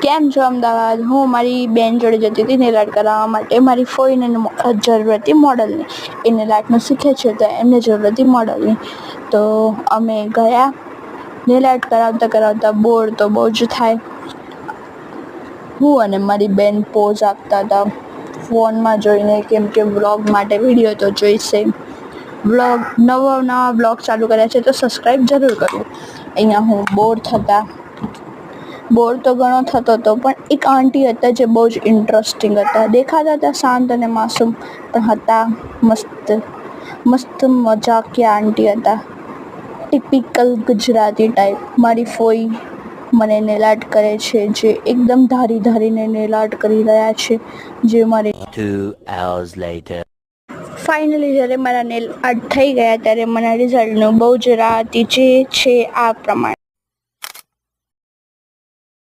કેમ છો અમદાવાદ? હું મારી બેન જોડે જતી હતી નેલ આર્ટ કરાવવા માટે. મારી ફોઈને જરૂર હતી મોડલની. એ નેલ આર્ટનું શીખે છે તો એમને જરૂર હતી મોડલની. તો અમે ગયા. નેલ આર્ટ કરાવતા કરાવતા બોર તો બહુ જ થાય. હું અને મારી બેન પોઝ આપતા હતા ફોનમાં જોઈને, કેમ કે વ્લોગ માટે વિડીયો તો જોઈશે. નવા બ્લોગ ચાલુ કર્યા છે તો સબસ્ક્રાઈબ જરૂર કરવું. અહીંયા હું બોર તો ઘણો થતો હતો, પણ એક આંટી હતા જે બહુ જ ઇન્ટરેસ્ટિંગ હતા. દેખાતા હતા શાંત અને માસૂમ, પણ હતા મસ્ત મજાકિયા આંટી હતા. Typical Gujarati type. મારી ફોઈ મને નેલ આર્ટ કરે છે, જે એકદમ ધારીને નેલ આર્ટ કરી રહ્યા છે. જે મારે 2 hours later. ફાઇનલી જ્યારે મારા નેલ આર્ટ થઈ ગયા ત્યારે મારા રિઝલ્ટનું બહુ જ રાહ હતી, જે છે આ પ્રમાણે.